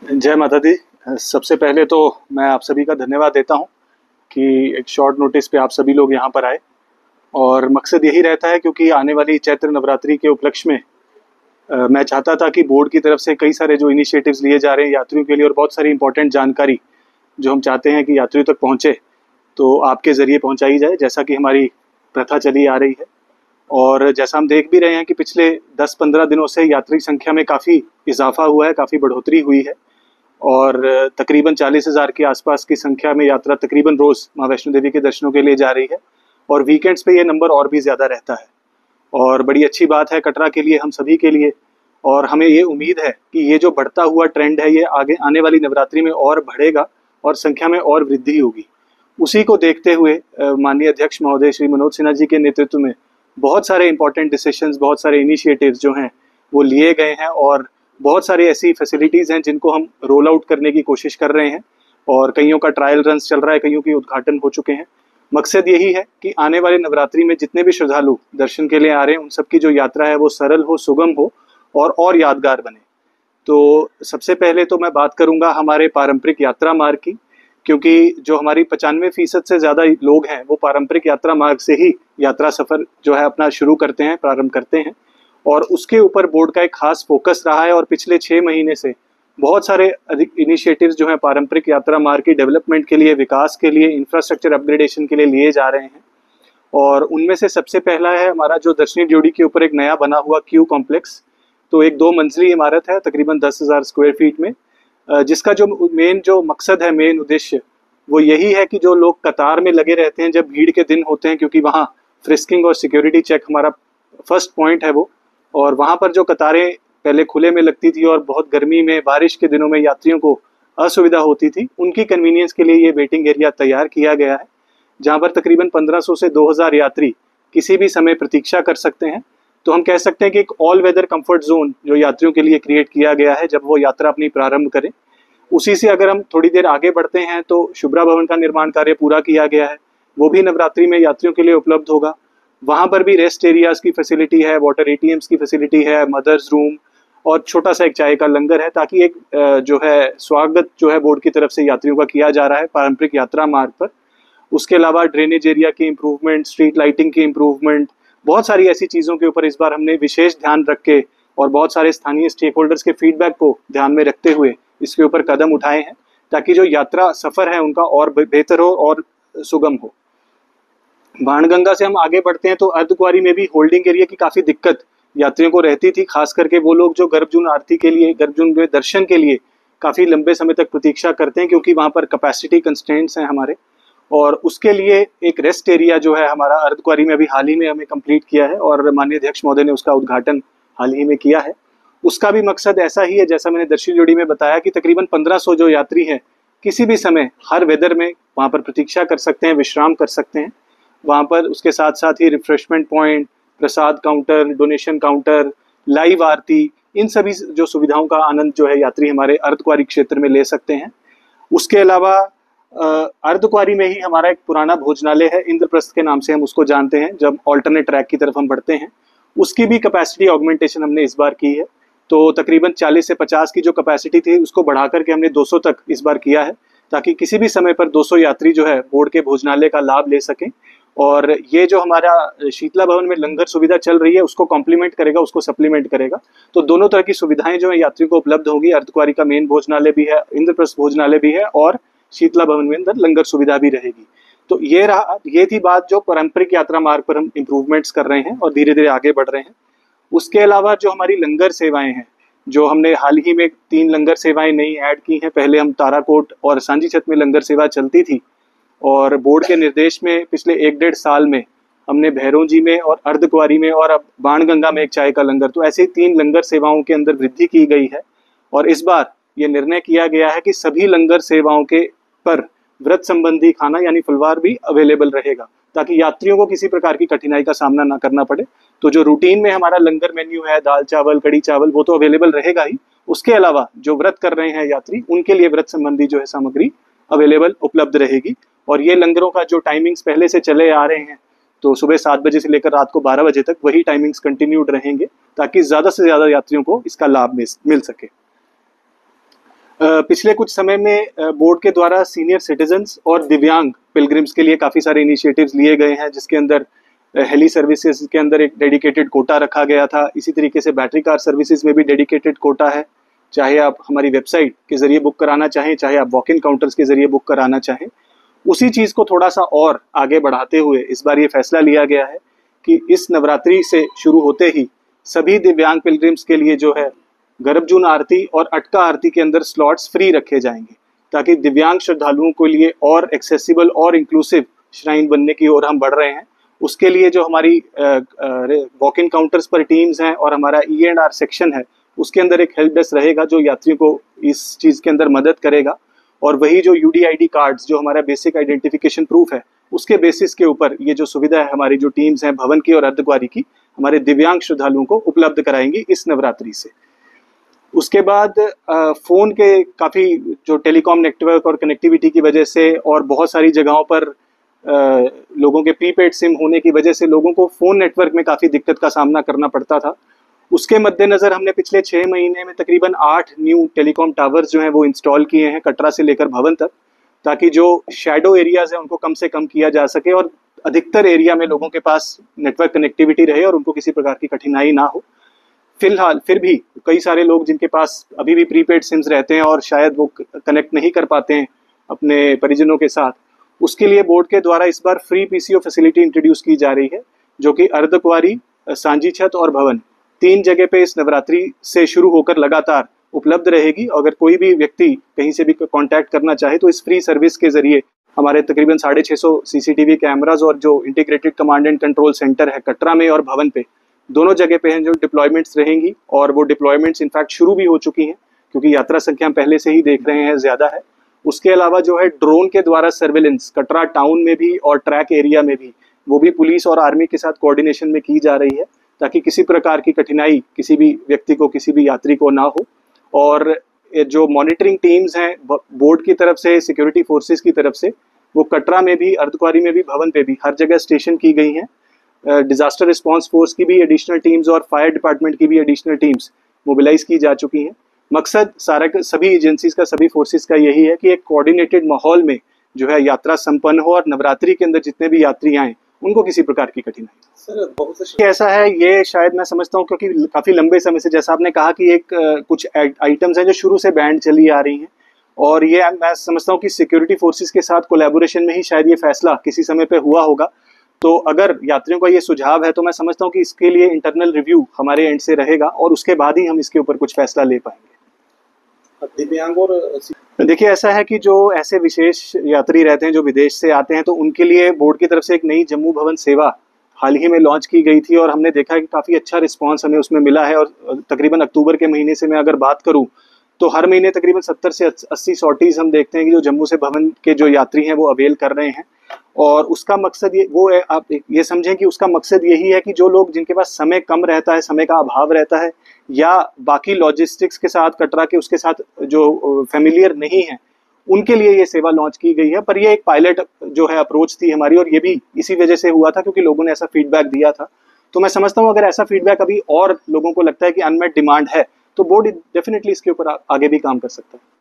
जय माता दी। सबसे पहले तो मैं आप सभी का धन्यवाद देता हूँ कि एक शॉर्ट नोटिस पे आप सभी लोग यहाँ पर आए। और मकसद यही रहता है क्योंकि आने वाली चैत्र नवरात्रि के उपलक्ष्य में मैं चाहता था कि बोर्ड की तरफ से कई सारे जो इनिशिएटिव्स लिए जा रहे हैं यात्रियों के लिए और बहुत सारी इंपॉर्टेंट जानकारी जो हम चाहते हैं कि यात्रियों तक पहुँचे, तो आपके ज़रिए पहुँचाई जाए, जैसा कि हमारी प्रथा चली आ रही है। और जैसा हम देख भी रहे हैं कि पिछले 10-15 दिनों से यात्री संख्या में काफ़ी इजाफा हुआ है, काफ़ी बढ़ोतरी हुई है। और तकरीबन 40,000 के आसपास की संख्या में यात्रा तकरीबन रोज़ माँ वैष्णो देवी के दर्शनों के लिए जा रही है। और वीकेंड्स पे ये नंबर और भी ज़्यादा रहता है और बड़ी अच्छी बात है कटरा के लिए, हम सभी के लिए। और हमें ये उम्मीद है कि ये जो बढ़ता हुआ ट्रेंड है ये आगे आने वाली नवरात्रि में और बढ़ेगा और संख्या में और वृद्धि होगी। उसी को देखते हुए माननीय अध्यक्ष महोदय श्री मनोज सिन्हा जी के नेतृत्व में बहुत सारे इंपॉर्टेंट डिसीजंस, बहुत सारे इनिशिएटिव्स जो हैं वो लिए गए हैं और बहुत सारी ऐसी फैसिलिटीज़ हैं जिनको हम रोल आउट करने की कोशिश कर रहे हैं और कईयों का ट्रायल रन चल रहा है, कईयों के उद्घाटन हो चुके हैं। मकसद यही है कि आने वाले नवरात्रि में जितने भी श्रद्धालु दर्शन के लिए आ रहे हैं उन सबकी जो यात्रा है वो सरल हो, सुगम हो और यादगार बने। तो सबसे पहले तो मैं बात करूंगा हमारे पारंपरिक यात्रा मार्ग की, क्योंकि जो हमारी 95% से ज़्यादा लोग हैं वो पारंपरिक यात्रा मार्ग से ही यात्रा सफ़र जो है अपना शुरू करते हैं, प्रारंभ करते हैं। और उसके ऊपर बोर्ड का एक खास फोकस रहा है और पिछले 6 महीने से बहुत सारे अधिक इनिशिएटिव्स जो हैं पारंपरिक यात्रा मार्ग की डेवलपमेंट के लिए, विकास के लिए, इंफ्रास्ट्रक्चर अपग्रेडेशन के लिए लिए जा रहे हैं। और उनमें से सबसे पहला है हमारा जो दर्शनी ड्योढ़ी के ऊपर एक नया बना हुआ क्यू कॉम्प्लेक्स। तो एक 2 मंजिली इमारत है तकरीबन 10,000 स्क्वायर फीट में, जिसका जो मेन जो मकसद है, मेन उद्देश्य वो यही है कि जो लोग कतार में लगे रहते हैं जब भीड़ के दिन होते हैं, क्योंकि वहाँ फ्रिस्किंग और सिक्योरिटी चेक हमारा फर्स्ट पॉइंट है वो। और वहाँ पर जो कतारें पहले खुले में लगती थी और बहुत गर्मी में, बारिश के दिनों में यात्रियों को असुविधा होती थी, उनकी कन्वीनियंस के लिए ये वेटिंग एरिया तैयार किया गया है, जहाँ पर तकरीबन 1500 से 2000 यात्री किसी भी समय प्रतीक्षा कर सकते हैं। तो हम कह सकते हैं कि एक ऑल वेदर कंफर्ट जोन जो यात्रियों के लिए क्रिएट किया गया है जब वो यात्रा अपनी प्रारंभ करें। उसी से अगर हम थोड़ी देर आगे बढ़ते हैं तो शुभ्रा भवन का निर्माण कार्य पूरा किया गया है, वो भी नवरात्रि में यात्रियों के लिए उपलब्ध होगा। वहाँ पर भी रेस्ट एरियाज की फैसिलिटी है, वाटर एटीएम्स की फैसिलिटी है, मदर्स रूम और छोटा सा एक चाय का लंगर है, ताकि एक जो है स्वागत जो है बोर्ड की तरफ से यात्रियों का किया जा रहा है पारंपरिक यात्रा मार्ग पर। उसके अलावा ड्रेनेज एरिया की इम्प्रूवमेंट, स्ट्रीट लाइटिंग की इम्प्रूवमेंट, बहुत सारी ऐसी चीज़ों के ऊपर इस बार हमने विशेष ध्यान रख के और बहुत सारे स्थानीय स्टेक होल्डर्स के फीडबैक को ध्यान में रखते हुए इसके ऊपर कदम उठाए हैं, ताकि जो यात्रा सफ़र है उनका और बेहतर हो और सुगम हो। बाणगंगा से हम आगे बढ़ते हैं तो अर्धकुंवारी में भी होल्डिंग एरिया की काफ़ी दिक्कत यात्रियों को रहती थी, खास करके वो लोग जो गर्भजून आरती के लिए, गर्भजून में दर्शन के लिए काफ़ी लंबे समय तक प्रतीक्षा करते हैं, क्योंकि वहाँ पर कैपेसिटी कंस्ट्रेंट्स हैं हमारे। और उसके लिए एक रेस्ट एरिया जो है हमारा अर्धकुंवारी में अभी हाल ही में हमें कंप्लीट किया है और माननीय अध्यक्ष महोदय ने उसका उद्घाटन हाल ही में किया है। उसका भी मकसद ऐसा ही है, जैसा मैंने दर्शनी ड्योढ़ी में बताया, कि तकरीबन 1500 जो यात्री हैं किसी भी समय हर वेदर में वहाँ पर प्रतीक्षा कर सकते हैं, विश्राम कर सकते हैं वहाँ पर। उसके साथ साथ ही रिफ्रेशमेंट पॉइंट, प्रसाद काउंटर, डोनेशन काउंटर, लाइव आरती, इन सभी जो सुविधाओं का आनंद जो है यात्री हमारे अर्धकुंवारी क्षेत्र में ले सकते हैं। उसके अलावा अर्धकुंवारी में ही हमारा एक पुराना भोजनालय है, इंद्रप्रस्थ के नाम से हम उसको जानते हैं, जब ऑल्टरनेट ट्रैक की तरफ हम बढ़ते हैं। उसकी भी कैपेसिटी ऑगमेंटेशन हमने इस बार की है। तो तकरीबन 40 से 50 की जो कैपेसिटी थी उसको बढ़ा करके हमने 200 तक इस बार किया है, ताकि किसी भी समय पर 200 यात्री जो है बोर्ड के भोजनालय का लाभ ले सकें। और ये जो हमारा शीतला भवन में लंगर सुविधा चल रही है उसको कॉम्प्लीमेंट करेगा, उसको सप्लीमेंट करेगा। तो दोनों तरह की सुविधाएं जो है यात्रियों को उपलब्ध होगी। अर्धकुंवारी का मेन भोजनालय भी है, इंद्रप्रस्थ भोजनालय भी है और शीतला भवन में अंदर लंगर सुविधा भी रहेगी। तो ये थी बात जो पारंपरिक यात्रा मार्ग पर हम इम्प्रूवमेंट्स कर रहे हैं और धीरे धीरे आगे बढ़ रहे हैं। उसके अलावा जो हमारी लंगर सेवाएं हैं, जो हमने हाल ही में 3 लंगर सेवाएं नई ऐड की हैं। पहले हम ताराकोट और सांची छत में लंगर सेवा चलती थी और बोर्ड के निर्देश में पिछले 1-1.5 साल में हमने भैरोंजी में और अर्धकुंवारी में और अब बाणगंगा में एक चाय का लंगर, तो ऐसे 3 लंगर सेवाओं के अंदर वृद्धि की गई है। और इस बार ये निर्णय किया गया है कि सभी लंगर सेवाओं के पर व्रत संबंधी खाना यानी फलवार भी अवेलेबल रहेगा, ताकि यात्रियों को किसी प्रकार की कठिनाई का सामना ना करना पड़े। तो जो रूटीन में हमारा लंगर मेन्यू है, दाल चावल, कड़ी चावल, वो तो अवेलेबल रहेगा ही। उसके अलावा जो व्रत कर रहे हैं यात्री, उनके लिए व्रत संबंधी जो है सामग्री अवेलेबल उपलब्ध रहेगी। और ये लंगरों का जो टाइमिंग्स पहले से चले आ रहे हैं, तो सुबह 7 बजे से लेकर रात को 12 बजे तक वही टाइमिंग्स कंटिन्यूड रहेंगे, ताकि ज़्यादा से ज़्यादा यात्रियों को इसका लाभ मिल सके। पिछले कुछ समय में बोर्ड के द्वारा सीनियर सिटीजन्स और दिव्यांग पिलग्रिम्स के लिए काफ़ी सारे इनिशिएटिव्स लिए गए हैं, जिसके अंदर हेली सर्विसेज के अंदर एक डेडिकेटेड कोटा रखा गया था। इसी तरीके से बैटरी कार सर्विसेज में भी डेडिकेटेड कोटा है। चाहे आप हमारी वेबसाइट के जरिए बुक कराना चाहें, चाहे आप वॉक इन काउंटर्स के जरिए बुक कराना चाहें, उसी चीज़ को थोड़ा सा और आगे बढ़ाते हुए इस बार ये फैसला लिया गया है कि इस नवरात्रि से शुरू होते ही सभी दिव्यांग पिलग्रिम्स के लिए जो है गर्भजून आरती और अटका आरती के अंदर स्लॉट्स फ्री रखे जाएंगे, ताकि दिव्यांग श्रद्धालुओं के लिए और एक्सेसिबल और इंक्लूसिव श्राइन बनने की ओर हम बढ़ रहे हैं। उसके लिए जो हमारी वॉक इन काउंटर्स पर टीम्स हैं और हमारा E&R सेक्शन है, उसके अंदर एक हेल्प डेस्क रहेगा जो यात्रियों को इस चीज़ के अंदर मदद करेगा। और वही जो UDID कार्ड्स, जो हमारा बेसिक आइडेंटिफिकेशन प्रूफ है, उसके बेसिस के ऊपर ये जो सुविधा है हमारी जो टीम्स हैं भवन की और अर्धकुंवारी की, हमारे दिव्यांग श्रद्धालुओं को उपलब्ध कराएंगी इस नवरात्रि से। उसके बाद फ़ोन के काफ़ी जो टेलीकॉम नेटवर्क और कनेक्टिविटी की वजह से और बहुत सारी जगहों पर लोगों के प्रीपेड सिम होने की वजह से लोगों को फ़ोन नेटवर्क में काफ़ी दिक्कत का सामना करना पड़ता था। उसके मद्देनज़र हमने पिछले 6 महीने में तकरीबन 8 न्यू टेलीकॉम टावर्स जो हैं वो इंस्टॉल किए हैं कटरा से लेकर भवन तक, ताकि जो शैडो एरियाज़ हैं उनको कम से कम किया जा सके और अधिकतर एरिया में लोगों के पास नेटवर्क कनेक्टिविटी रहे और उनको किसी प्रकार की कठिनाई ना हो। फिलहाल फिर भी कई सारे लोग जिनके पास अभी भी प्रीपेड सिम्स रहते हैं और शायद वो कनेक्ट नहीं कर पाते हैं अपने परिजनों के साथ, उसके लिए बोर्ड के द्वारा इस बार फ्री PCO फैसिलिटी इंट्रोड्यूस की जा रही है, जो कि अर्धकुंवारी, सांझी छत और भवन 3 जगह पे इस नवरात्रि से शुरू होकर लगातार उपलब्ध रहेगी। अगर कोई भी व्यक्ति कहीं से भी कांटेक्ट करना चाहे तो इस फ्री सर्विस के जरिए हमारे तकरीबन 650 CCTV कैमराज और जो integrated command and control centre है कटरा में और भवन पे, दोनों जगह पे हैं जो डिप्लॉयमेंट्स रहेंगी। और वो डिप्लॉयमेंट्स इनफैक्ट शुरू भी हो चुकी हैं, क्योंकि यात्रा संख्या हम पहले से ही देख रहे हैं ज़्यादा है। उसके अलावा जो है ड्रोन के द्वारा सर्वेलेंस कटरा टाउन में भी और ट्रैक एरिया में भी, वो भी पुलिस और आर्मी के साथ कोऑर्डिनेशन में की जा रही है, ताकि किसी प्रकार की कठिनाई किसी भी व्यक्ति को, किसी भी यात्री को ना हो। और जो मॉनिटरिंग टीम्स हैं बोर्ड की तरफ से, सिक्योरिटी फोर्सेस की तरफ से, वो कटरा में भी, अर्धकुंवारी में भी, भवन पे भी हर जगह स्टेशन की गई हैं। डिजास्टर रिस्पांस फोर्स की भी एडिशनल टीम्स और फायर डिपार्टमेंट की भी एडिशनल टीम्स मोबिलाइज की जा चुकी हैं। मकसद सभी एजेंसीज का, सभी फोर्सेस का यही है कि एक कोऑर्डिनेटेड माहौल में जो है यात्रा संपन्न हो और नवरात्रि के अंदर जितने भी यात्री आए उनको किसी प्रकार की कठिनाई। सर बहुत ऐसा है, ये शायद मैं समझता हूँ क्योंकि काफ़ी लंबे समय से, जैसा आपने कहा कि एक कुछ आइटम्स हैं जो शुरू से बैंड चली आ रही हैं, और ये मैं समझता हूँ कि सिक्योरिटी फोर्सेस के साथ कोलैबोरेशन में ही शायद ये फैसला किसी समय पे हुआ होगा। तो अगर यात्रियों का ये सुझाव है तो मैं समझता हूँ कि इसके लिए इंटरनल रिव्यू हमारे एंड से रहेगा और उसके बाद ही हम इसके ऊपर कुछ फैसला ले पाएंगे। दिव्यांग और देखिए, ऐसा है कि जो ऐसे विशेष यात्री रहते हैं जो विदेश से आते हैं, तो उनके लिए बोर्ड की तरफ से एक नई जम्मू भवन सेवा हाल ही में लॉन्च की गई थी और हमने देखा कि काफ़ी अच्छा रिस्पांस हमें उसमें मिला है। और तकरीबन अक्टूबर के महीने से मैं अगर बात करूं तो हर महीने तकरीबन 70 से 80 सॉर्टीज हम देखते हैं कि जो जम्मू से भवन के जो यात्री हैं वो अवेल कर रहे हैं। और उसका मकसद आप ये समझें कि उसका मकसद यही है कि जो लोग, जिनके पास समय कम रहता है, समय का अभाव रहता है, या बाकी लॉजिस्टिक्स के साथ कटरा के उसके साथ जो फेमिलियर नहीं है, उनके लिए ये सेवा लॉन्च की गई है। पर ये एक पायलट जो है अप्रोच थी हमारी, और ये भी इसी वजह से हुआ था क्योंकि लोगों ने ऐसा फीडबैक दिया था। तो मैं समझता हूँ अगर ऐसा फीडबैक अभी और लोगों को लगता है कि अनमेट डिमांड है, तो बोर्ड डेफिनेटली इसके ऊपर आगे भी काम कर सकता है।